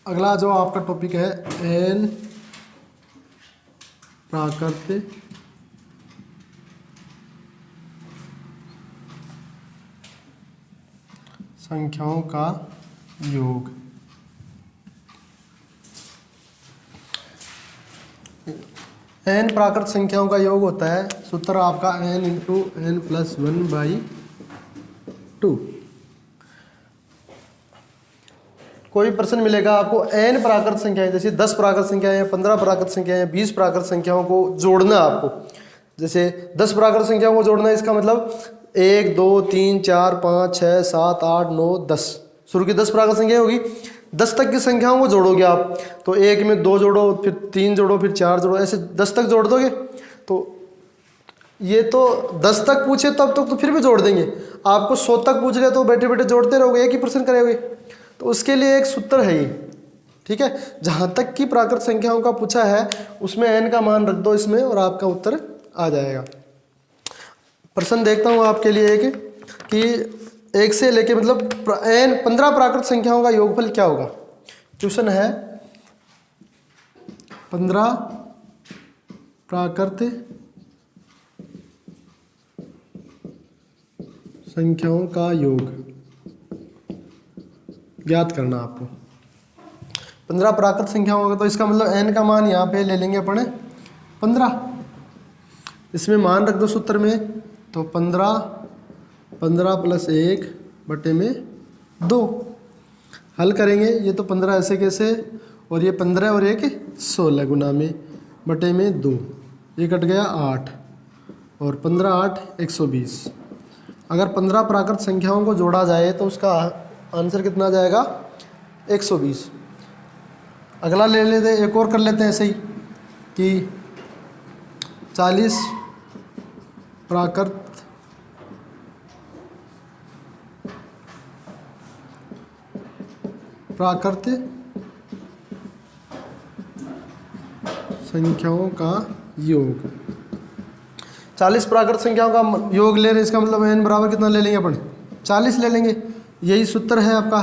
अगला जो आपका टॉपिक है एन प्राकृत संख्याओं का योग। एन प्राकृत संख्याओं का योग होता है, सूत्र आपका n इंटू एन प्लस 1/2। कोई प्रश्न मिलेगा आपको n प्राकृत संख्याएं, जैसे 10 प्राकृत संख्याएं, 15 प्राकृत संख्याएं, 20 प्राकृत संख्याओं को जोड़ना आपको। जैसे 10 प्राकृत संख्याओं को जोड़ना है, इसका मतलब 1 2 3 4 5 6 7 8 9 10, शुरू की 10 प्राकृत संख्या होगी। 10 तक की संख्याओं को जोड़ोगे आप, तो 1 में 2 जोड़ो, फिर 3 जोड़ो, फिर 4 जोड़ो, ऐसे 10 तक जोड़ दोगे। तो ये तो 10 तक पूछे तब तक तो फिर भी जोड़ देंगे, आपको 100 तक पूछ रहे तो बैठे बैठे जोड़ते रहोगे, एक ही प्रश्न करोगे। तो उसके लिए एक सूत्र है ये, ठीक है। जहाँ तक की प्राकृत संख्याओं का पूछा है उसमें n का मान रख दो इसमें और आपका उत्तर आ जाएगा। प्रश्न देखता हूँ आपके लिए एक कि 1 से लेके मतलब n 15 प्राकृत संख्याओं का योगफल क्या होगा। क्वेश्चन है 15 प्राकृत संख्याओं का योग ज्ञात करना आपको। 15 प्राकृत संख्याओं होगा तो इसका मतलब n का मान यहाँ पे ले लेंगे अपन 15, इसमें मान रख दो सूत्र में, तो 15 प्लस 1 बटे में 2। हल करेंगे, ये तो 15 ऐसे कैसे, और ये 15 और 1 16 गुना में बटे में 2, ये कट गया 8 और 15 8 120। अगर 15 प्राकृत संख्याओं को जोड़ा जाए तो उसका आंसर कितना जाएगा 120। अगला ले लेते हैं, एक और कर लेते हैं ऐसे ही कि 40 प्राकृत संख्याओं का योग। 40 प्राकृत संख्याओं का योग ले रहे, इसका मतलब n बराबर कितना ले लेंगे अपन 40 ले लेंगे। यही सूत्र है आपका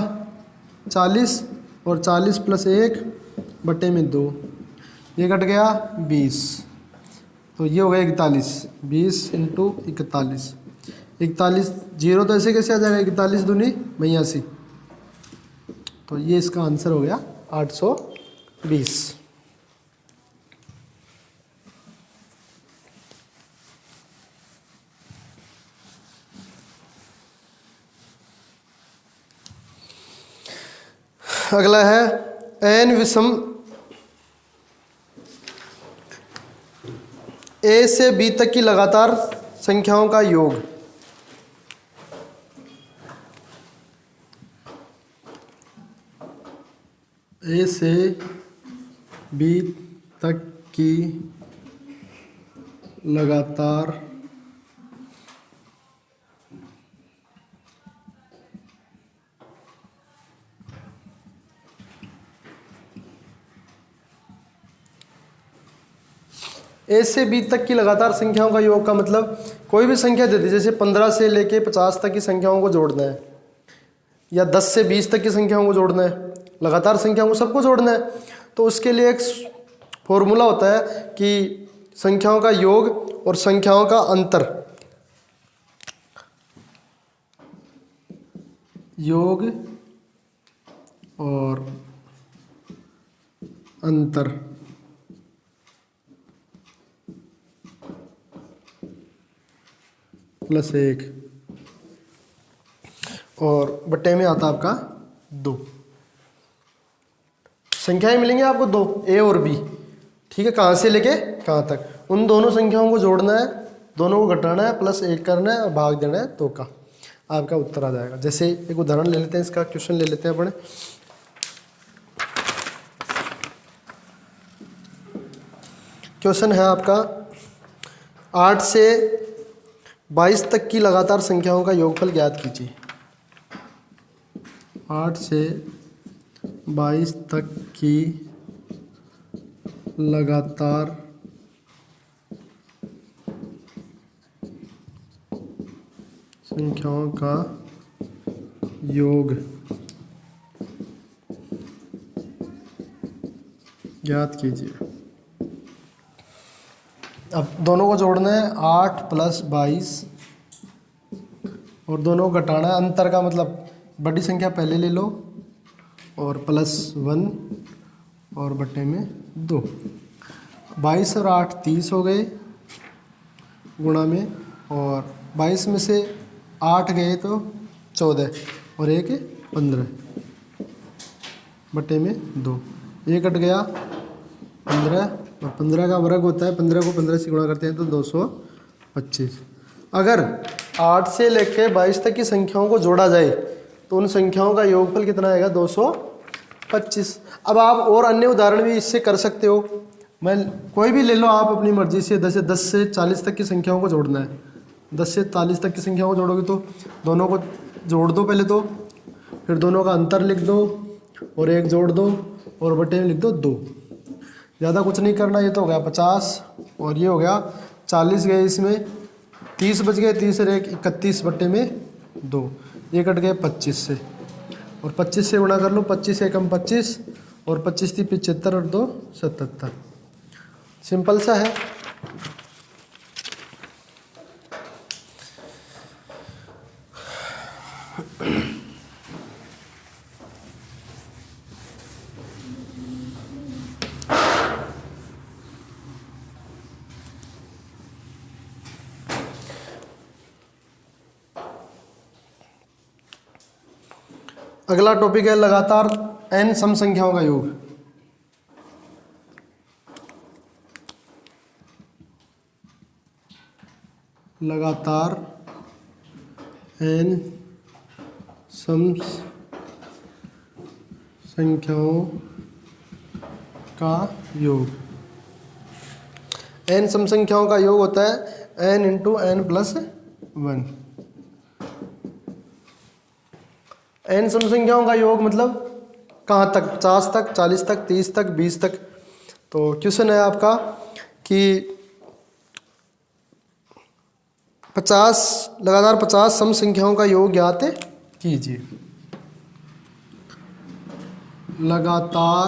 40 और 40 प्लस 1 बटे में 2, ये कट गया 20, तो ये हो गया 41। 20 इंटू 41, 41 जीरो तो ऐसे कैसे आ जाएगा, 41 दूनी 82, तो ये इसका आंसर हो गया 820। अगला है n विषम a से b तक की लगातार संख्याओं का योग। a से b तक की लगातार ए से बी तक की लगातार संख्याओं का योग का मतलब कोई भी संख्या दे दी, जैसे 15 से लेके 50 तक की संख्याओं को जोड़ना है, या 10 से 20 तक की संख्याओं को जोड़ना है, लगातार संख्याओं को सबको जोड़ना है, तो उसके लिए एक फॉर्मूला होता है कि संख्याओं का योग और संख्याओं का अंतर, योग और अंतर प्लस 1 और बट्टे में आता आपका 2। संख्याएं मिलेंगी आपको 2 ए और बी, ठीक है, कहाँ से लेके कहाँ तक, उन दोनों संख्याओं को जोड़ना है, दोनों को घटाना है, प्लस 1 करना है और भाग देना है 2 का, आपका उत्तर आ जाएगा। जैसे एक उदाहरण ले लेते हैं, इसका क्वेश्चन ले लेते हैं अपने। क्वेश्चन है आपका 8 से 22 तक की लगातार संख्याओं का योगफल ज्ञात कीजिए। 8 से 22 तक की लगातार संख्याओं का योग ज्ञात कीजिए। अब दोनों को जोड़ना है 8 + 22 और दोनों को घटाना है। अंतर का मतलब बड़ी संख्या पहले ले लो और +1 और बटे में 2। 22 और 8 30 हो गए गुणा में, और 22 में से 8 गए तो 14 और 1 15 बटे में 2। ये कट गया 15 और 15 का वर्ग होता है, 15 को 15 से गुणा करते हैं तो 225। अगर 8 से लेकर 22 तक की संख्याओं को जोड़ा जाए तो उन संख्याओं का योगफल कितना आएगा? 225। अब आप और अन्य उदाहरण भी इससे कर सकते हो। मैं कोई भी ले लो आप अपनी मर्जी से। 10 से 40 तक की संख्याओं को जोड़ना है। 10 से 40 तक की संख्याओं को जोड़ोगे तो दोनों को जोड़ दो पहले, तो फिर दोनों का अंतर लिख दो और 1 जोड़ दो और बटे में लिख दो 2। ज़्यादा कुछ नहीं करना। ये तो हो गया 50 और ये हो गया 40 गए, इसमें 30 बच गए, 30 और 1 31 बटे में 2। ये कट गए 25 से और 25 से गुणा कर लो। 25 एकम 25 और 25 थी 75 और 2 77। सिंपल सा है। अगला टॉपिक है लगातार n सम संख्याओं का योग। लगातार n सम संख्याओं का योग। n सम संख्याओं का योग होता है n × n + 1। n सम संख्याओं का योग मतलब कहाँ तक? 50 तक, 40 तक, 30 तक, 20 तक। तो क्वेश्चन है आपका कि लगातार 50 सम संख्याओं का योग ज्ञात कीजिए। लगातार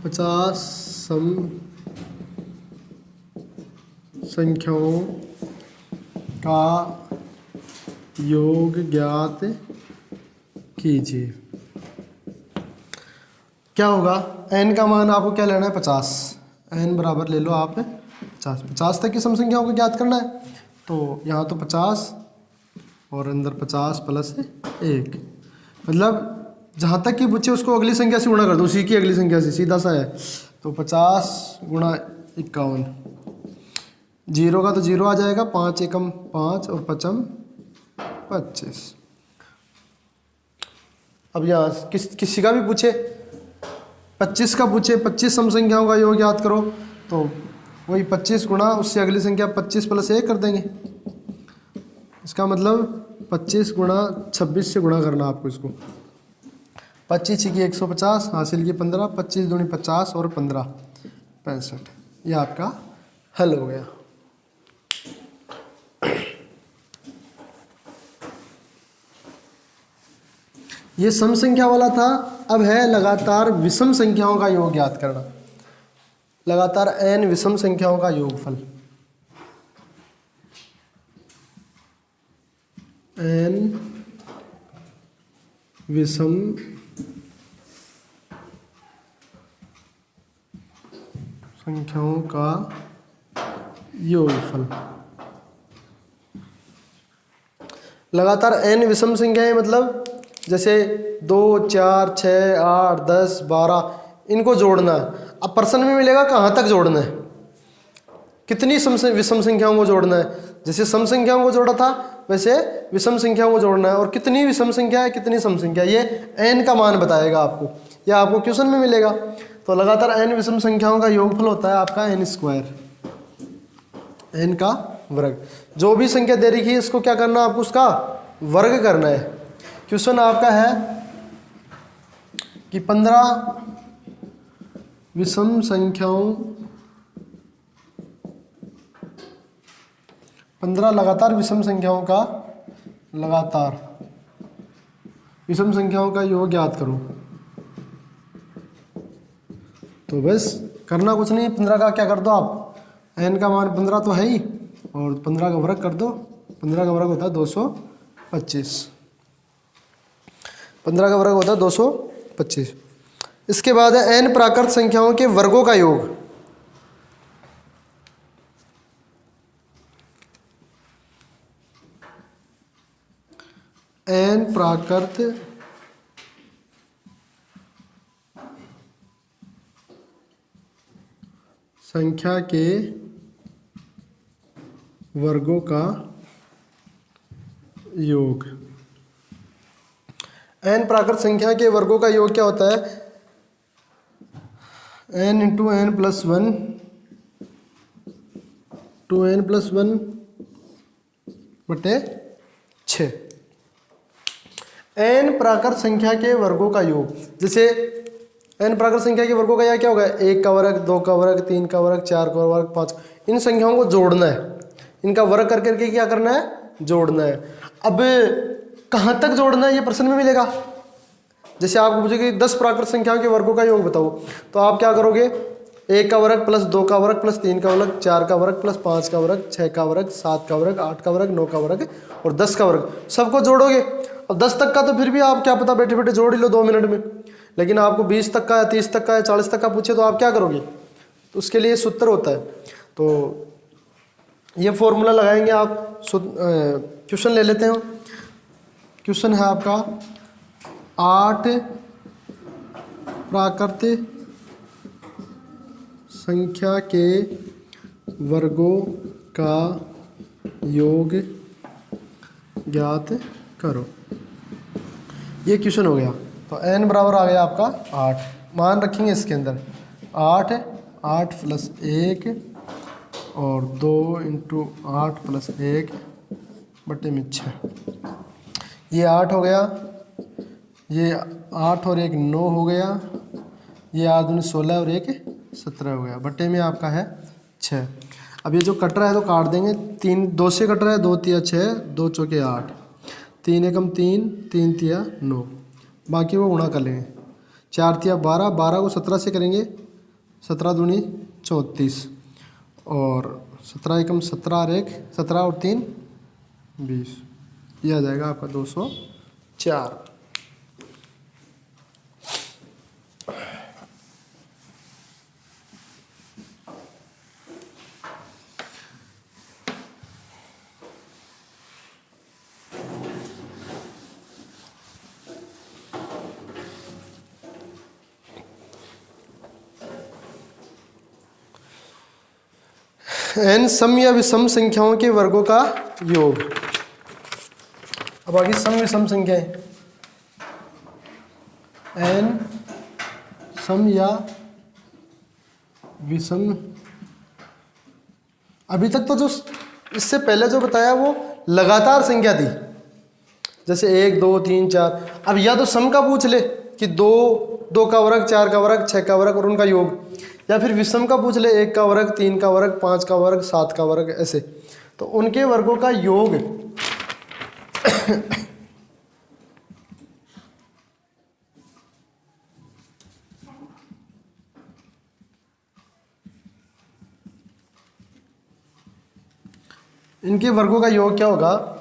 50 सम संख्याओं का योग ज्ञात कीजिए। क्या होगा? n का मान आपको क्या लेना है? 50। n बराबर ले लो आप 50। 50 तक की सम संख्याओं को ज्ञात करना है, तो यहाँ तो 50 और अंदर 50 + 1, मतलब जहाँ तक की पूछे उसको अगली संख्या से गुणा कर दो, उसी की अगली संख्या से, सीधा सा है। तो 50 × 51, 0 का तो 0 आ जाएगा, 5 एकम 5 और 5m 25। अब यहाँ किसी का भी पूछे 25 का पूछे, 25 सम संख्याओं का योग याद करो, तो वही 25 गुणा उससे अगली संख्या 25 + 1 कर देंगे। इसका मतलब 25 गुणा 26 से गुणा करना आपको इसको। 25 की 150 हासिल की 15, 25 दूनी 50 और 15 65। ये आपका हल हो गया। ये सम संख्या वाला था। अब है लगातार विषम संख्याओं का योग ज्ञात करना। लगातार n विषम संख्याओं का योगफल। n विषम संख्याओं का योगफल। लगातार n विषम संख्याएं मतलब जैसे 2, 4, 6, 8, 10, 12, इनको जोड़ना है। अब प्रश्न में मिलेगा कहाँ तक जोड़ना है, कितनी विषम संख्याओं को जोड़ना है। जैसे सम संख्याओं को जोड़ा था वैसे विषम संख्याओं को जोड़ना है, और कितनी विषम संख्या है कितनी सम संख्या, ये n का मान बताएगा आपको, यह आपको क्वेश्चन में मिलेगा। तो लगातार n विषम संख्याओं का योगफल होता है आपका n², n का वर्ग। जो भी संख्या दे रखी है इसको क्या करना है आपको, उसका वर्ग करना है। क्वेश्चन आपका है कि 15 विषम संख्याओं 15 लगातार विषम संख्याओं का योग ज्ञात करो। तो बस करना कुछ नहीं, 15 का क्या कर दो आप, n का मान 15 तो है ही, और 15 का वर्ग कर दो, 15 का वर्ग होता है 225, 15 का वर्ग होता है 225। इसके बाद है n प्राकृत संख्याओं के वर्गों का योग। n प्राकृत संख्या के वर्गों का योग। n प्राकृत संख्या के वर्गों का योग क्या होता है, n into n plus one two n plus one बटे 6। n प्राकृत संख्या के वर्गों का योग, जैसे n प्राकृत संख्या के वर्गों का या क्या होगा, 1 का वर्ग, 2 का वर्ग, 3 का वर्ग, 4 का वर्ग, 5, इन संख्याओं को जोड़ना है, इनका वर्ग कर करके क्या करना है, जोड़ना है। अब कहाँ तक जोड़ना है ये प्रश्न में मिलेगा। जैसे आपको पूछेगी 10 प्राकृत संख्याओं के वर्गों का योग बताओ, तो आप क्या करोगे, 1 का वर्ग प्लस 2 का वर्ग प्लस 3 का वर्ग, 4 का वर्ग प्लस 5 का वर्ग, 6 का वर्ग, 7 का वर्ग, 8 का वर्ग, 9 का वर्ग और 10 का वर्ग, सबको जोड़ोगे। अब 10 तक का तो फिर भी आप क्या पता बैठे बैठे जोड़ ही लो 2 मिनट में, लेकिन आपको 20 तक का या 30 तक का या 40 तक का पूछे तो आप क्या करोगे, तो उसके लिए सूत्र होता है। तो ये फॉर्मूला लगाएंगे आप। क्वेश्चन ले लेते हैं। क्वेश्चन है आपका 8 प्राकृत संख्या के वर्गों का योग ज्ञात करो। ये क्वेश्चन हो गया। तो n बराबर आ गया आपका 8, मान रखेंगे इसके अंदर 8 प्लस 1 और 2 इंटू 8 प्लस 1 बटे में 6, ये 8 हो गया, ये 8 और 1 9 हो गया, ये 8 दूनी 16 और 1 17 हो गया, बटे में आपका है 6। अब ये जो कट रहा है तो काट देंगे, 3 2 से कट रहा है, 2 तिया 6, 2 चौके 8, 3 एकम 3, 3 तिया 9, बाकी वो गुणा कर लेंगे, 4 तिया 12, 12 को 17 से करेंगे, 17 दूनी 34 और 17 एकम 17 और 1 17 और 3 20, यह आ जाएगा आपका 204। n सम या विषम संख्याओं के वर्गों का योग। अब आगे सम विषम संख्याएं, n सम या विषम, अभी तक तो जो इससे पहले जो बताया वो लगातार संख्या थी, जैसे 1 2 3 4। अब या तो सम का पूछ ले कि 2 का वर्ग, 4 का वर्ग, 6 का वर्ग और उनका योग, या फिर विषम का पूछ ले 1 का वर्ग, 3 का वर्ग, 5 का वर्ग, 7 का वर्ग, ऐसे, तो उनके वर्गों का योग इनके वर्गों का योग क्या होगा,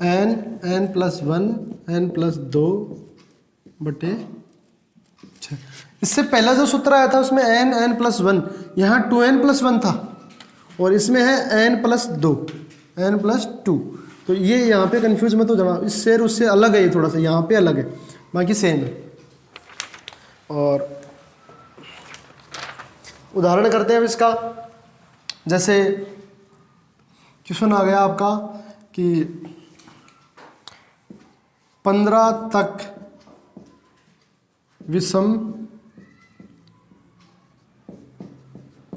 n प्लस 1 n प्लस 2 बटे 6। इससे पहला जो सूत्र आया था उसमें n प्लस 1, यहाँ 2n प्लस 1 था और इसमें है n प्लस 2 n प्लस 2, तो ये यहाँ पे कंफ्यूज मत हो जाना, इससे उससे अलग है, ये थोड़ा सा यहाँ पे अलग है, बाकी सेम है। और उदाहरण करते हैं अब इसका। जैसे क्वेश्चन आ गया आपका कि 15 तक विषम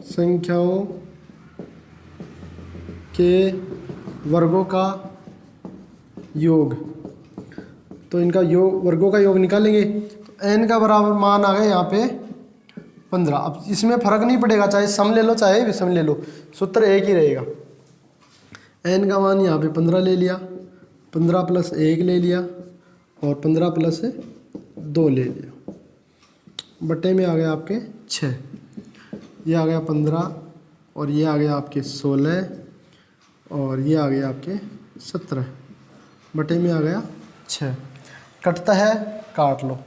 संख्याओं के वर्गों का योग, तो इनका योग, वर्गों का योग निकालेंगे। तो n का बराबर मान आ गया यहाँ पे 15। अब इसमें फर्क नहीं पड़ेगा, चाहे सम ले लो चाहे विषम ले लो, सूत्र एक ही रहेगा। n का मान यहाँ पे 15 ले लिया, 15 प्लस 1 ले लिया और 15 प्लस 2 ले लिया, बटे में आ गया आपके 6, ये आ गया 15 और ये आ गया आपके 16 और ये आ गया आपके 17, बटे में आ गया 6। कटता है, काट लो।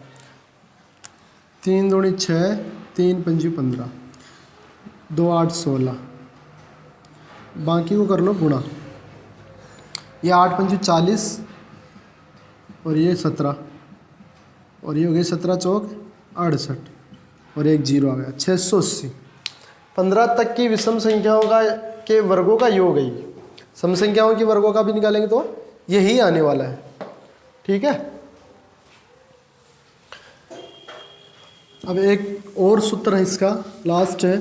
3 दूनी 6, 3 पंजी 15, 2 8 16, बाकी को कर लो गुणा। ये 8 पंजी 40 और ये 17 और ये हो गई 17 चौक 68 और एक जीरो आ गया 680। 15 तक की विषम संख्याओं का के वर्गों का योग है। सम संख्याओं के वर्गों का भी निकालेंगे तो यही आने वाला है। ठीक है, अब एक और सूत्र है इसका, लास्ट है।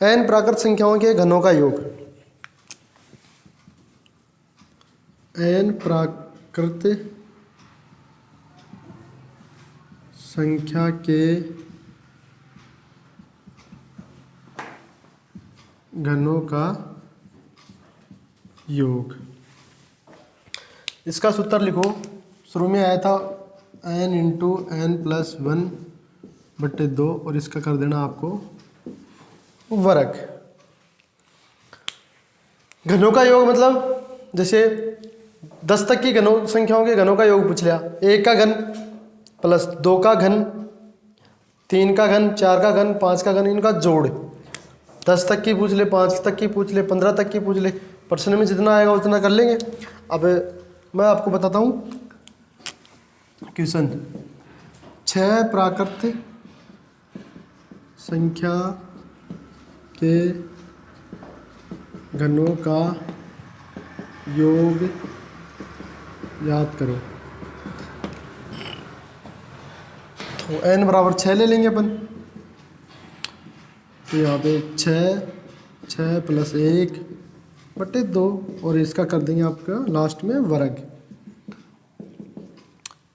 n प्राकृत संख्याओं के घनों का योग। n प्राकृत संख्या के घनों का योग। इसका सूत्र लिखो, शुरू में आया था n इंटू n प्लस 1 बट्टे 2 और इसका कर देना आपको वर्ग। घनों का योग मतलब जैसे 10 तक की घनों संख्याओं के घनों का योग पूछ लिया, 1 का घन प्लस 2 का घन, 3 का घन, 4 का घन, 5 का घन, इनका जोड़। 10 तक की पूछ ले, 5 तक की पूछ ले, 15 तक की पूछ ले, प्रश्न में जितना आएगा उतना कर लेंगे। अब मैं आपको बताता हूँ क्वेश्चन। 6 प्राकृत संख्या के घनों का योग याद करो। तो n बराबर 6 ले लेंगे अपन, तो यहाँ पे 6 प्लस 1 बटे 2 और इसका कर देंगे आपका लास्ट में वर्ग।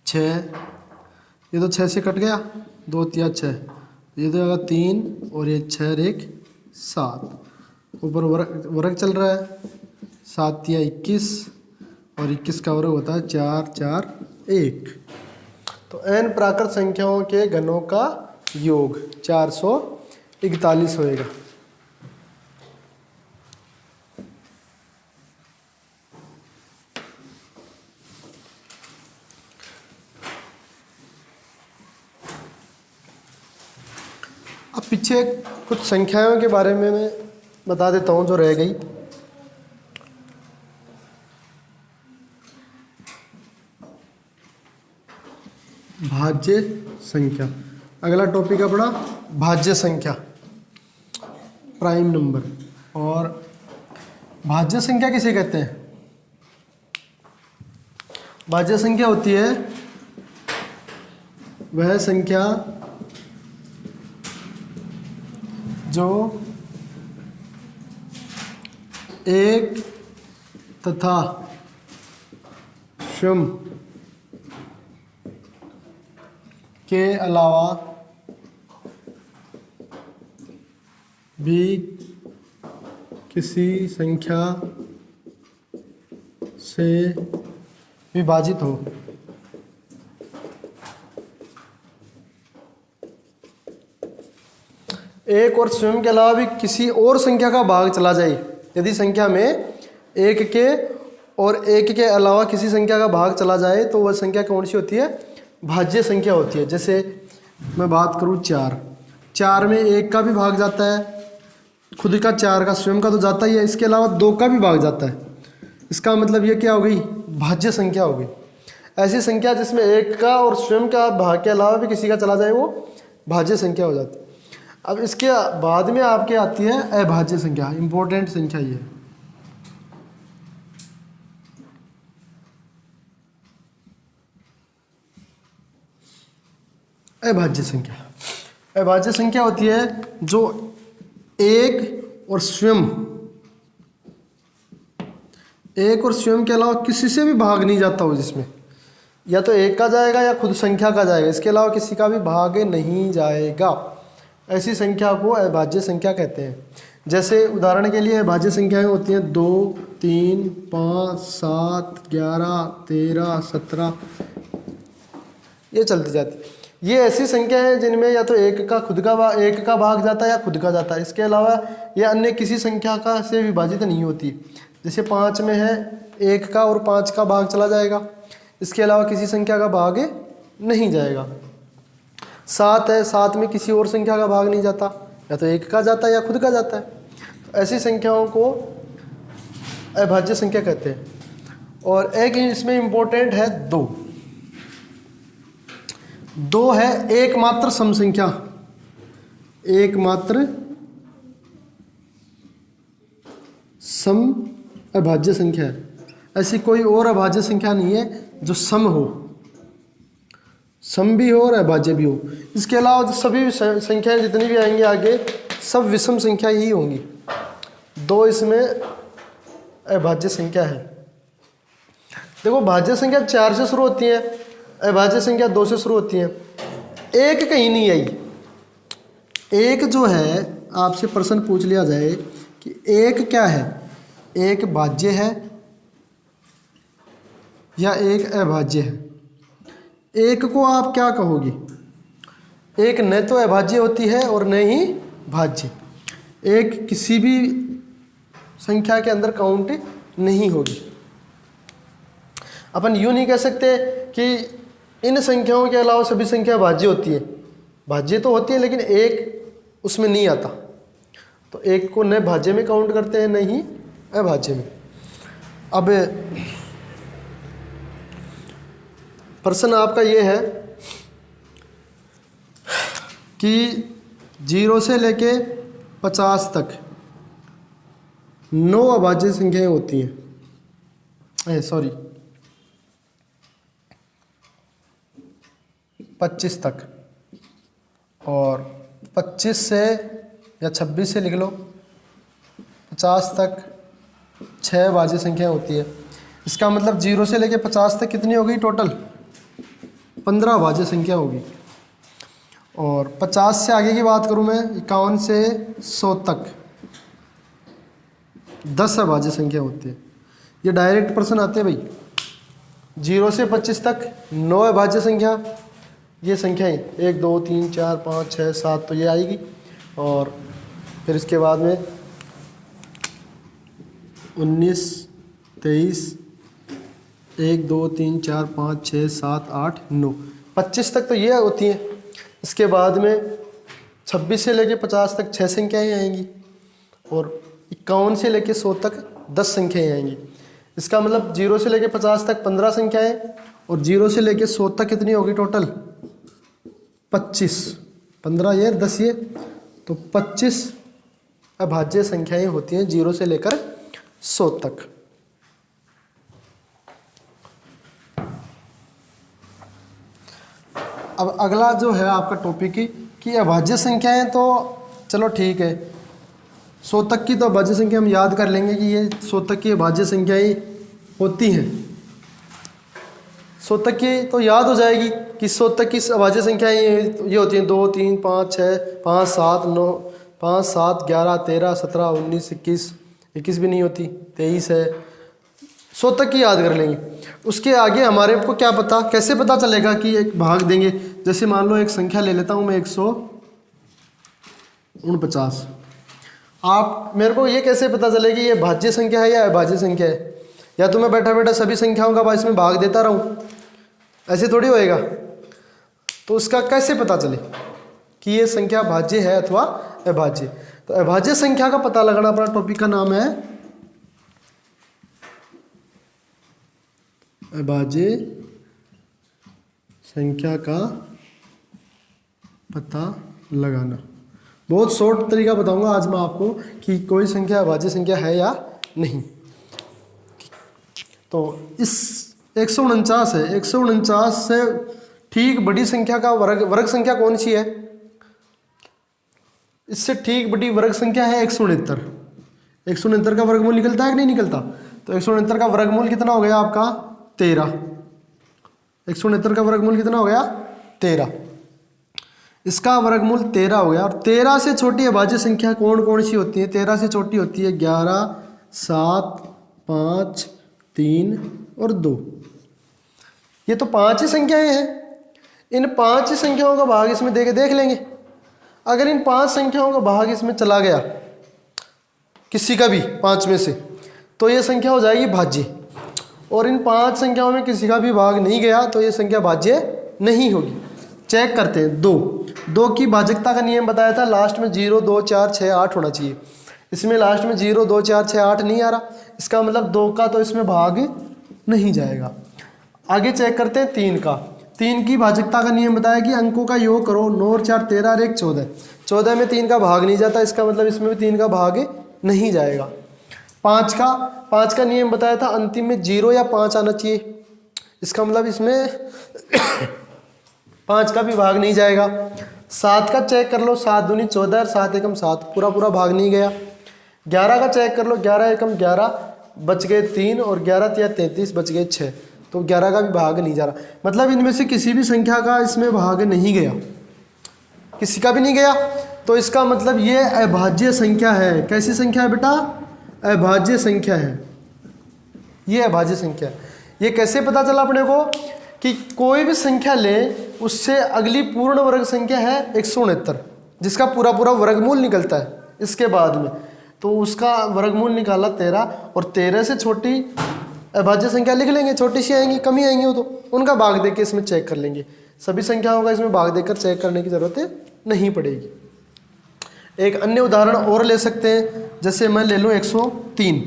6, ये तो 6 से कट गया, 2 तिया 6, ये तो आएगा 3 और ये 6 और 1 7, ऊपर वर्ग चल रहा है, 7 तिया 21 और 21 का वर्ग होता है 4 4 1। तो n प्राकृत संख्याओं के घनों का योग 441 होएगा। अब पीछे कुछ संख्याओं के बारे में मैं बता देता हूँ जो रह गई। भाज्य संख्या, अगला टॉपिक अपना भाज्य संख्या, प्राइम नंबर। और भाज्य संख्या किसे कहते हैं? भाज्य संख्या होती है वह संख्या जो एक तथा शून्य के अलावा भी किसी संख्या से विभाजित हो। एक और स्वयं के अलावा भी किसी और संख्या का भाग चला जाए। यदि संख्या में एक के और एक के अलावा किसी संख्या का भाग चला जाए तो वह संख्या कौन सी होती है? भाज्य संख्या होती है। जैसे मैं बात करूं 4 में 1 का भी भाग जाता है, खुद का 4 का स्वयं का तो जाता ही है, इसके अलावा 2 का भी भाग जाता है। इसका मतलब ये क्या हो गई? भाज्य संख्या हो गई। ऐसी संख्या जिसमें 1 का और स्वयं का भाग के अलावा भी किसी का चला जाए वो भाज्य संख्या हो जाती है। अब इसके बाद में आपके आती है अभाज्य संख्या, इंपॉर्टेंट संख्या ये। अभाज्य संख्या, अभाज्य संख्या होती है जो एक और स्वयं के अलावा किसी से भी भाग नहीं जाता हो, जिसमें या तो 1 का जाएगा या खुद संख्या का जाएगा, इसके अलावा किसी का भी भाग नहीं जाएगा। ऐसी संख्या को अभाज्य संख्या कहते हैं। जैसे उदाहरण के लिए अभाज्य संख्याएं होती हैं 2, 3, 5, 7, 11, 13, 17, ये चलती जाती है। ये ऐसी संख्या है जिनमें या तो एक का भाग जाता है या खुद का जाता है। इसके अलावा ये अन्य किसी संख्या का से विभाजित नहीं होती। जैसे 5 में है 1 का और 5 का भाग चला जाएगा, इसके अलावा किसी संख्या का भाग नहीं जाएगा। 7 है, 7 में किसी और संख्या का भाग नहीं जाता, या तो 1 का जाता है या खुद का जाता है। तो ऐसी संख्याओं को अभाज्य संख्या कहते हैं। और एक इसमें इम्पोर्टेंट है 2 है एकमात्र सम संख्या, एकमात्र सम अभाज्य संख्या है। ऐसी कोई और अभाज्य संख्या नहीं है जो सम हो, सम भी हो और अभाज्य भी हो। इसके अलावा सभी संख्याएं जितनी भी आएंगी आगे सब विषम संख्या ही होंगी। 2 इसमें अभाज्य संख्या है। देखो भाज्य संख्या 4 से शुरू होती है, अभाज्य संख्या 2 से शुरू होती है। एक कहीं नहीं आई। एक जो है आपसे प्रश्न पूछ लिया जाए कि एक क्या है, एक भाज्य है या एक अभाज्य है, एक को आप क्या कहोगे? एक न तो अभाज्य होती है और न ही भाज्य। एक किसी भी संख्या के अंदर काउंट नहीं होगी। अपन यूँ नहीं कह सकते कि इन संख्याओं के अलावा सभी संख्या भाज्य होती है। भाज्य तो होती है लेकिन एक उसमें नहीं आता, तो एक को न भाज्य में काउंट करते हैं न ही अभाज्य में। अब प्रश्न आपका ये है कि 0 से लेके 50 तक 9 अभाज्य संख्याएं होती हैं। सॉरी 25 तक, और 25 से या 26 से लिख लो 50 तक 6 अभाज्य संख्याएं होती है। इसका मतलब 0 से लेके 50 तक कितनी हो गई टोटल? 15 अभाज्य संख्या होगी। और 50 से आगे की बात करूं मैं, 51 से 100 तक 10 अभाज्य संख्या होती है। ये डायरेक्ट प्रश्न आते हैं भाई। 0 से 25 तक 9 अभाज्य संख्या, ये संख्याएं 1, 2, 3, 4, 5, 6, 7 तो ये आएगी। और फिर इसके बाद में 19, 23, 1, 2, 3, 4, 5, 6, 7, 8, 9, 25 तक तो ये होती हैं। इसके बाद में 26 से लेके 50 तक 6 संख्याएं आएंगी, और 51 से लेके 100 तक 10 संख्याएं आएंगी। इसका मतलब 0 से लेके 50 तक 15 संख्याएं, और 0 से लेके 100 तक कितनी होगी टोटल? 25। 15 ये 10 ये, तो 25 अभाज्य संख्याएं होती हैं 0 से लेकर 100 तक। अब अगला जो है आपका टॉपिक कि अभाज्य संख्याएं, तो चलो ठीक है 100 तक की तो अभाज्य संख्या हम याद कर लेंगे कि ये 100 तक की अभाज्य संख्याएं होती हैं। 100 तक की तो याद हो जाएगी कि 100 तक की अभाज्य संख्याएं ये होती हैं 2, 3, 5, 6, 5, 7, 9, 5, 7, 11, 13, 17, 19, 21, 21 भी नहीं होती, 23 है। 100 तक की याद कर लेंगे। उसके आगे हमारे को क्या पता, कैसे पता चलेगा कि एक भाग देंगे? जैसे मान लो एक संख्या ले लेता हूँ मैं 149। आप मेरे को ये कैसे पता चलेगी ये भाज्य संख्या है या अभाज्य संख्या है? या तो मैं बैठा बैठा सभी संख्याओं का इसमें भाग देता रहूँ, ऐसे थोड़ी होएगा। तो उसका कैसे पता चले कि ये संख्या भाज्य है अथवा अभाज्य? तो अभाज्य संख्या का पता लगाना अपना टॉपिक का नाम है अभाज्य संख्या का पता लगाना। बहुत शॉर्ट तरीका बताऊंगा आज मैं आपको कि कोई संख्या अभाज्य संख्या है या नहीं। तो इस 149 है, 149 से ठीक बड़ी संख्या का वर्ग संख्या कौन सी है? इससे ठीक बड़ी वर्ग संख्या है 169। 169 का वर्गमूल निकलता है कि नहीं निकलता? तो 169 का वर्गमूल कितना हो गया आपका? 13। 169 का वर्गमूल कितना हो गया? 13। इसका वर्गमूल 13 हो गया। और 13 से छोटी अभाज्य संख्या कौन कौन सी होती है? 13 से छोटी होती है 11, 7, 5, 3 और 2। ये तो 5 ही संख्याएं हैं। इन 5 ही संख्याओं का भाग इसमें देख लेंगे। अगर इन 5 संख्याओं का भाग इसमें चला गया किसी का भी 5 में से, तो ये संख्या हो जाएगी भाज्य। और इन 5 संख्याओं में किसी का भी भाग नहीं गया तो ये संख्या भाज्य नहीं होगी। चेक करते हैं। 2 की भाजकता का नियम बताया था, लास्ट में 0, 2, 4, 6, 8 होना चाहिए। इसमें लास्ट में 0, 2, 4, 6, 8 नहीं आ रहा, इसका मतलब 2 का तो इसमें भाग नहीं जाएगा। आगे चेक करते हैं 3 का। 3 की भाजकता का नियम बताया कि अंकों का योग करो, 9 और 4 13 और 1 14। 14 में 3 का भाग नहीं जाता, इसका मतलब इसमें भी 3 का भाग नहीं जाएगा। 5 का नियम बताया था, अंतिम में 0 या 5 आना चाहिए, इसका मतलब इसमें 5 का भी भाग नहीं जाएगा। 7 का चेक कर लो, 7 दूनी 14 और 7 एकम 7, पूरा भाग नहीं गया। 11 का चेक कर लो, 11 एकम 11, बच गए 3 और 11 या 33, बच गए 6, तो 11 का भी भाग नहीं जा रहा। मतलब इनमें से किसी भी संख्या का इसमें भाग नहीं गया, किसी का भी नहीं गया, तो इसका मतलब ये अभाज्य संख्या है। कैसी संख्या है बेटा? अभाज्य संख्या है, ये अभाज्य संख्या है। ये कैसे पता चला अपने को कि कोई भी संख्या ले, उससे अगली पूर्ण वर्ग संख्या है 169, जिसका पूरा वर्गमूल निकलता है इसके बाद में, तो उसका वर्गमूल निकाला 13, और 13 से छोटी अभाज्य संख्या लिख लेंगे, छोटी सी आएंगी, कमी आएंगी वो तो उनका भाग देके इसमें चेक कर लेंगे। सभी संख्याओं का इसमें भाग देकर चेक करने की ज़रूरत नहीं पड़ेगी। एक अन्य उदाहरण और ले सकते हैं, जैसे मैं ले लूँ 103।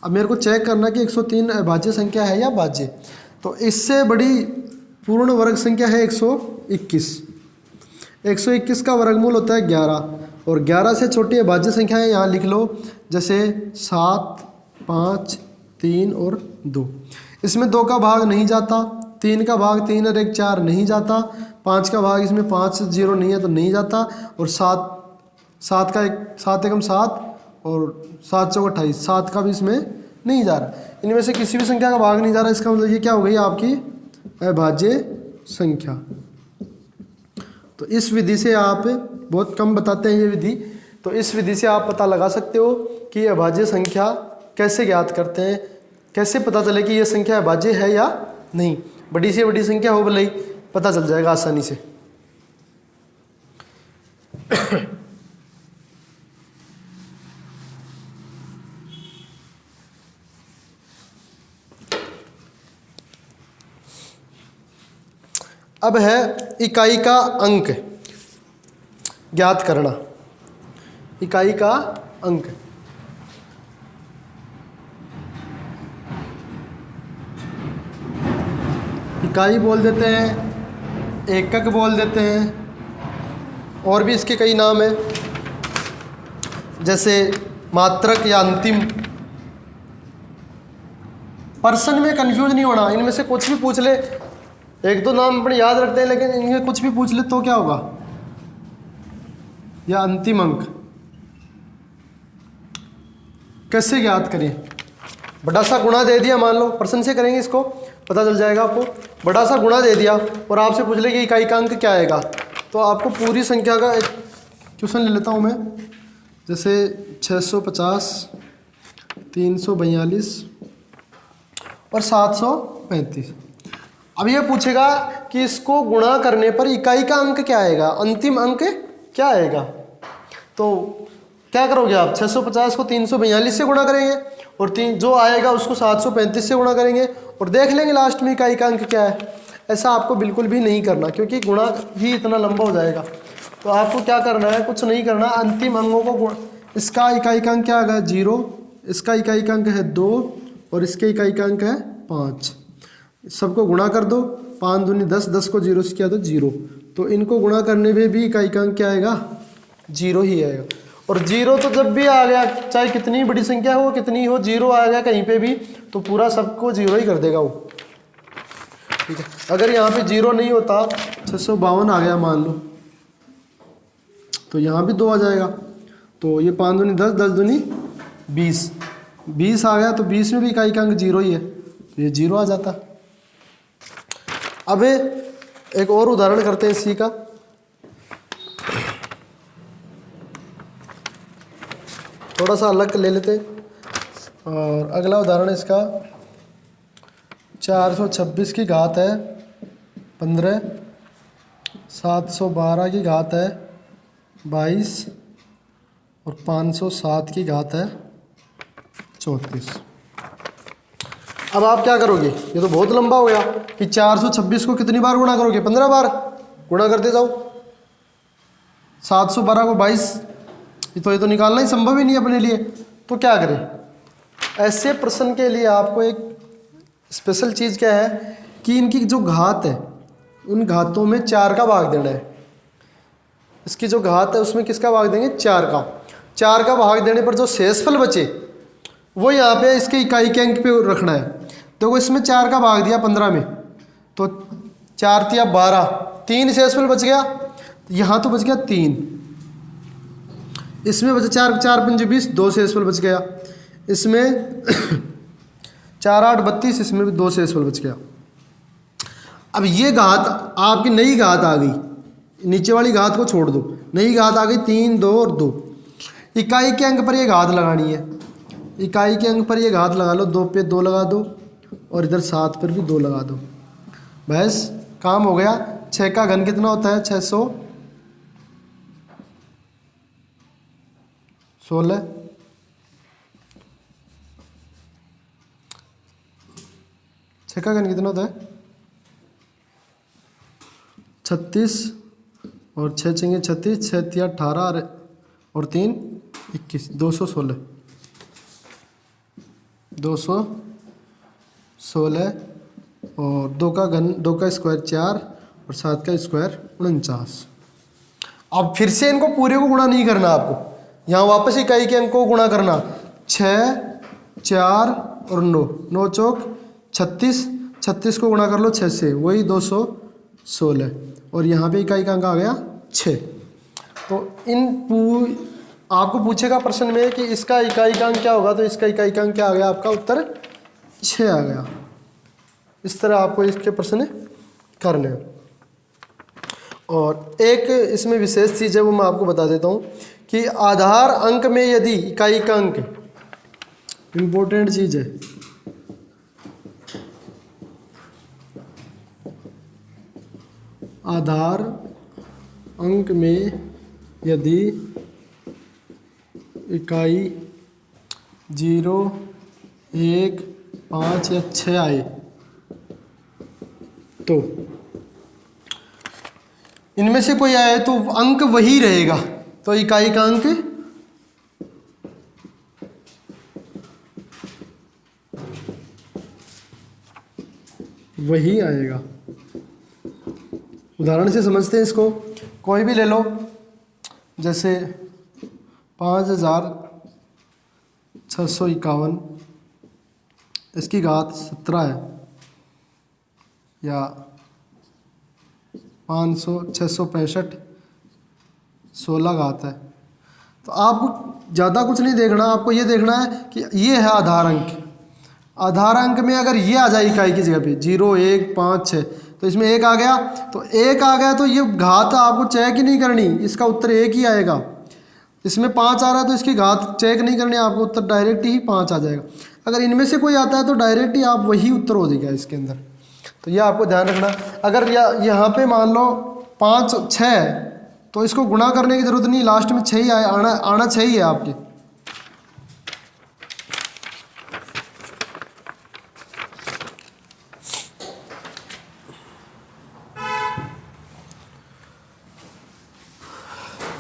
अब मेरे को चेक करना कि 103 अभाज्य संख्या है या भाज्य। तो इससे बड़ी पूर्ण वर्ग संख्या है 121। 121 का वर्गमूल होता है 11, और 11 से छोटी अभाज्य संख्याएं यहाँ लिख लो, जैसे 7, 5, 3 और 2। इसमें 2 का भाग नहीं जाता, 3 का भाग 3 और 1 4 नहीं जाता, 5 का भाग इसमें 5 0 नहीं है तो नहीं जाता, और 7 एकम 7 और 7 चौक 28, 7 का भी इसमें नहीं जा रहा। इनमें से किसी भी संख्या का भाग नहीं जा रहा, इसका मतलब ये क्या हो गई आपकी अभाज्य संख्या। तो इस विधि से आप, बहुत कम बताते हैं ये विधि, तो इस विधि से आप पता लगा सकते हो कि अभाज्य संख्या कैसे ज्ञात करते हैं, कैसे पता चले कि ये संख्या अभाज्य है या नहीं। बड़ी से बड़ी संख्या हो भले ही पता चल जाएगा आसानी से। अब है इकाई का अंक ज्ञात करना। इकाई का अंक, इकाई बोल देते हैं, एकक बोल देते हैं, और भी इसके कई नाम हैं, जैसे मात्रक या अंतिम। पर्सन में कंफ्यूज नहीं होना, इनमें से कुछ भी पूछ ले, एक दो नाम अपने याद रखते हैं लेकिन इनमें कुछ भी पूछ ले तो क्या होगा, या अंतिम अंक कैसे ज्ञात करें। बड़ा सा गुणा दे दिया, मान लो पर्सन से करेंगे, इसको पता चल जाएगा आपको। बड़ा सा गुणा दे दिया और आपसे पूछ ले कि इकाई का अंक क्या आएगा, तो आपको पूरी संख्या का एक क्वेश्चन ले लेता हूँ मैं, जैसे 650, 342 और 735। अब ये पूछेगा कि इसको गुणा करने पर इकाई का अंक क्या आएगा, अंतिम अंक क्या आएगा। तो क्या करोगे आप, 650 को 342 से गुणा करेंगे और जो आएगा उसको 735 से गुणा करेंगे और देख लेंगे लास्ट में इकाई का अंक क्या है। ऐसा आपको बिल्कुल भी नहीं करना, क्योंकि गुणा ही इतना लंबा हो जाएगा। तो आपको क्या करना है, कुछ नहीं करना, अंतिम अंकों को इसका इकाई का अंक क्या आएगा 0, इसका इकाई का अंक है 2 और इसके इकाई का अंक है 5। सबको गुणा कर दो, 5 दूनी 10, 10 को 0 से किया तो 0, तो इनको गुणा करने में भी इकाई का अंक क्या आएगा 0 ही आएगा। और 0 तो जब भी आ गया, चाहे कितनी बड़ी संख्या हो कितनी हो, 0 आ गया कहीं पे भी तो पूरा सबको 0 ही कर देगा वो, ठीक है। अगर यहाँ पे 0 नहीं होता, 652 आ गया मान लो, तो यहाँ भी 2 आ जाएगा, तो ये 5 दूनी 10, 10 दूनी 20, 20 आ गया, तो 20 में भी इकाई का अंक 0 ही है, तो ये 0 आ जाता। अब एक और उदाहरण करते हैं इसी का, थोड़ा सा अलग ले लेते। और अगला उदाहरण इसका 426 की घात है 15, 712 की घात है 22 और 507 की घात है 34। अब आप क्या करोगे, ये तो बहुत लंबा हो गया कि 426 को कितनी बार गुणा करोगे, 15 बार गुणा करते जाओ। 712 को 22, ये तो निकालना ही संभव ही नहीं अपने लिए। तो क्या करें, ऐसे प्रश्न के लिए आपको एक स्पेशल चीज़ क्या है कि इनकी जो घात है उन घातों में 4 का भाग देना है। इसकी जो घात है उसमें किसका भाग देंगे, 4 का। 4 का भाग देने पर जो शेषफल बचे वो यहाँ पे इसके इकाई के अंक पे रखना है। तो इसमें 4 का भाग दिया 15 में, तो 4 तिया 12, 3 शेषफल बच गया। यहाँ तो बच गया 3, इसमें बचा 4 4 पंजे 20, 2 शेषफल बच गया। इसमें 4 8 32, इसमें भी 2 शेषफल बच गया। अब ये घात आपकी नई घात आ गई, नीचे वाली घात को छोड़ दो, नई घात आ गई 3 2 और 2। इकाई के अंक पर ये घात लगानी है, इकाई के अंक पर ये घात लगा लो, 2 पे 2 लगा दो और इधर 7 पर भी 2 लगा दो, बस काम हो गया। 6 का घन कितना होता है, 616। 6 का घन कितना होता है, 36 और 6 चेंगे 36, 6 तिया 18 और 3 21, 216। 216 और 2 का घन, 2 का स्क्वायर 4 और 7 का स्क्वायर 49। अब फिर से इनको पूरे को गुणा नहीं करना आपको, यहाँ वापस इकाई के अंक को गुणा करना। 6 4 और 9, 9 चौक 36, 36 को गुणा कर लो 6 से, वही 216 और यहाँ पे इकाई का अंक आ गया 6। तो आपको पूछेगा प्रश्न में कि इसका इकाई का अंक क्या होगा, तो इसका इकाई का अंक क्या आ गया, आपका उत्तर 6 आ गया। इस तरह आपको इसके प्रश्न करने हैं। और एक इसमें विशेष चीज़ है वो मैं आपको बता देता हूँ कि आधार अंक में यदि इकाई का अंक, इम्पोर्टेंट चीज़ है, आधार अंक में यदि इकाई 0 1 5 या 6 आए तो इनमें से कोई आए तो अंक वही रहेगा, तो इकाई का अंक वही आएगा। उदाहरण से समझते हैं इसको, कोई भी ले लो, जैसे 5651, इसकी घात 17 है, या 665 16 घात है। तो आपको ज़्यादा कुछ नहीं देखना, आपको ये देखना है कि ये है आधार अंक। आधार अंक में अगर ये आ जाए इकाई की जगह पे 0 1 5 6, तो इसमें 1 आ गया, तो 1 आ गया तो ये घात आपको चेक ही नहीं करनी, इसका उत्तर 1 ही आएगा। इसमें 5 आ रहा है तो इसकी घात चेक नहीं करनी, आपको उत्तर डायरेक्ट ही 5 आ जाएगा। अगर इनमें से कोई आता है तो डायरेक्ट ही आप वही उत्तर हो जाएगा इसके अंदर। तो ये आपको ध्यान रखना। अगर यहाँ पे मान लो 5 6, तो इसको गुणा करने की जरूरत नहीं, लास्ट में 6 ही आना 6 ही है आपके।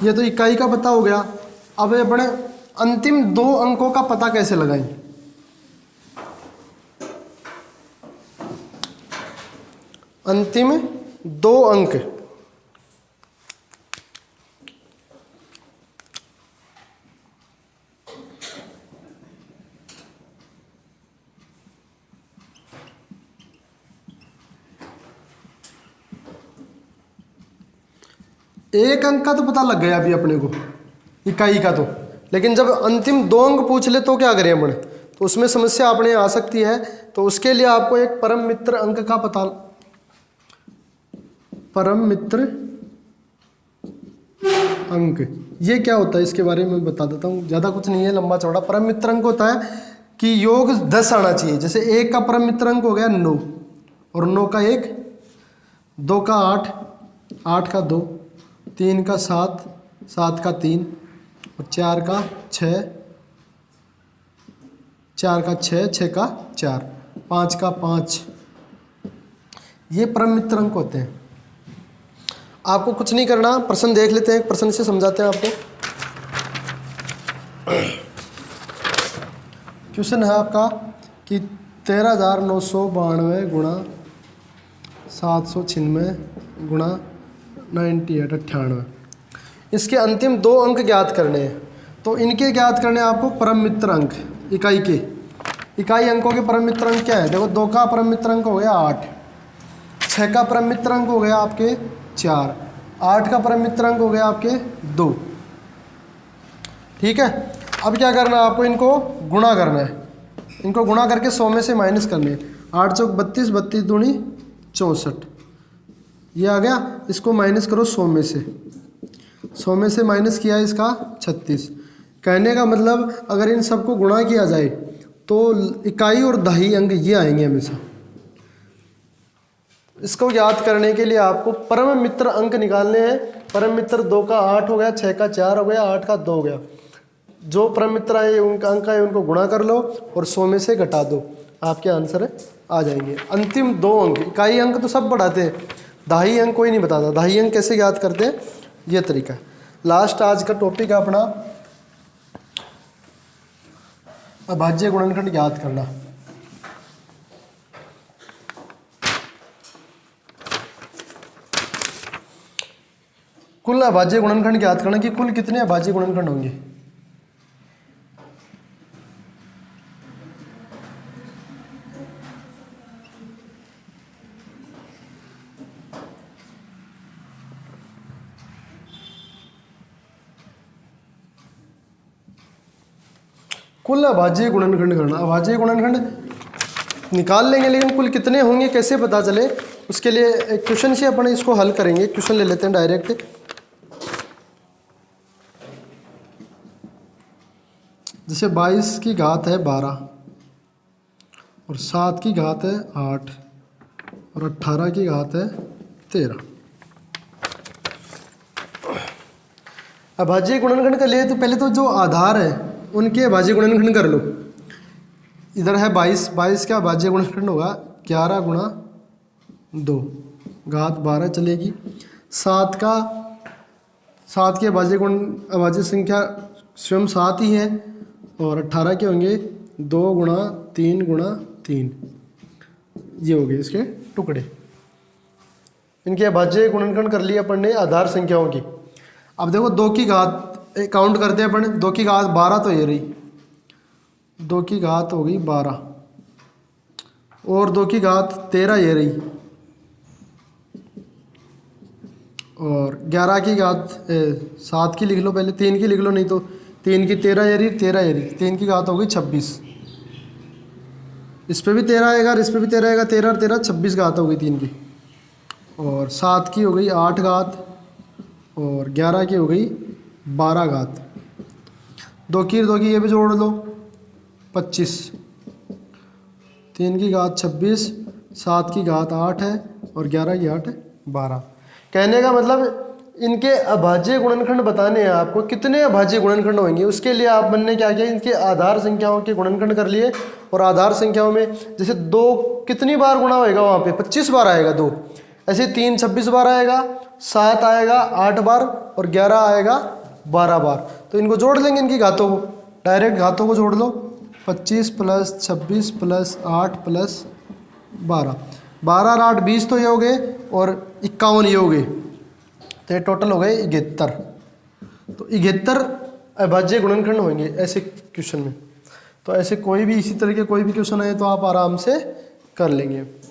ये तो इकाई का पता हो गया। अब अपने अंतिम 2 अंकों का पता कैसे लगाएं। अंतिम 2 अंक, एक अंक का तो पता लग गया अभी अपने को, इकाई का तो, लेकिन जब अंतिम 2 अंक पूछ ले तो क्या करें अपने, तो उसमें समस्या अपने आ सकती है। तो उसके लिए आपको एक परम मित्र अंक का पता, परम मित्र अंक, ये क्या होता है इसके बारे में बता देता हूँ, ज़्यादा कुछ नहीं है, लंबा चौड़ा। परम मित्र अंक होता है कि योग 10 आना चाहिए। जैसे 1 का परम मित्र अंक हो गया 9, और 9 का 1, 2 का 8, 8 का 2, 3 का 7, 7 का 3, और 4 का 6, 4 का 6, 6 का 4, 5 का 5। ये परम मित्र अंक होते हैं। आपको कुछ नहीं करना, प्रश्न देख लेते हैं, प्रश्न से समझाते हैं आपको। क्वेश्चन है आपका कि 13,992 गुणा 796 गुणा 98, इसके अंतिम 2 अंक ज्ञात करने हैं। तो इनके ज्ञात करने आपको परम मित्र अंक, इकाई के इकाई अंकों के परम मित्र अंक क्या है? देखो 2 का परम मित्र अंक हो गया 8, 6 का परम मित्र अंक हो गया आपके 4, 8 का परम मित्र अंक हो गया आपके 2। ठीक है, अब क्या करना है आपको? इनको गुणा करना है। इनको गुणा करके 100 में से माइनस करने हैं। 8 चौक 32, 32 दूनी 64, ये आ गया। इसको माइनस करो 100 में से, 100 में से माइनस किया इसका 36। कहने का मतलब अगर इन सबको गुणा किया जाए तो इकाई और दहाई अंक ये आएंगे हमेशा। इसको याद करने के लिए आपको परम मित्र अंक निकालने हैं। परम मित्र 2 का 8 हो गया, 6 का 4 हो गया, 8 का 2 हो गया। जो परम मित्र आए उनका अंक है उनको गुणा कर लो और 100 में से घटा दो, आपके आंसर आ जाएंगे। अंतिम 2 अंक, इकाई अंक तो सब बढ़ाते हैं, दहाई अंक कोई नहीं बताता। दहाई अंक कैसे याद करते हैं, ये तरीका है। लास्ट आज का टॉपिक है अपना अभाज्य गुणनखंड याद करना। कुल अभाज्य गुणनखंड याद करना कि कुल कितने अभाज्य गुणनखंड होंगे। कुल अभाज्य गुणनखंड करना। अभाज्य गुणनखंड निकाल लेंगे, लेकिन कुल कितने होंगे कैसे पता चले, उसके लिए एक क्वेश्चन से अपन इसको हल करेंगे। क्वेश्चन ले लेते हैं डायरेक्ट। जैसे 22 की घात है 12, और 7 की घात है 8, और 18 की घात है 13। अभाज्य गुणनखंड के लिए तो पहले तो जो आधार है उनके अभाज्य गुणनखंड कर लो। इधर है 22, 22 का अभाज्य गुणनखंड होगा 11 गुणा 2, घात 12 चलेगी। 7 की अभाज्य संख्या स्वयं 7 ही है, और 18 के होंगे 2 गुणा 3 गुणा 3, ये हो गए इसके टुकड़े। इनके अभाज्य गुणनखंड कर लिए अपन ने आधार संख्याओं की। अब देखो 2 की घात काउंट करते हैं अपन। 2 की घात 12 तो ये रही, 2 की घात हो गई 12, और 2 की घात 13 ये रही, और 11 की घात 7 की लिख लो पहले, 3 की लिख लो, नहीं तो 3 की 13 ये रही, 13 ये रही, 3 की घात हो गई 26। इस पे भी 13 आएगा और इस पे भी 13 आएगा, 13 और 13 26 घात हो गई 3 की, और 7 की हो गई 8 घात, और 11 की हो गई 12 घात। 2 की ये भी जोड़ लो 25, 3 की घात 26, 7 की घात 8 है, और 11 की घात 12। कहने का मतलब इनके अभाज्य गुणनखंड बताने हैं आपको, कितने अभाज्य गुणनखंड होंगे। उसके लिए आप ने क्या किया, इनके आधार संख्याओं के गुणनखंड कर लिए, और आधार संख्याओं में जैसे 2 कितनी बार गुणा होएगा, वहाँ पे 25 बार आएगा 2, ऐसे 3 26 बार आएगा, 7 आएगा 8 बार, और 11 आएगा 12 बार। तो इनको जोड़ लेंगे, इनकी घातों को, डायरेक्ट घातों को जोड़ लो। 25 प्लस 26 प्लस 8 प्लस 12, 12 और 8 20 तो ये हो गए, और 51 ये हो गए, तो ये टोटल हो गए 71। तो 71 अभाज्य गुणनखंड होंगे ऐसे क्वेश्चन में। तो ऐसे कोई भी इसी तरह के कोई भी क्वेश्चन आए तो आप आराम से कर लेंगे।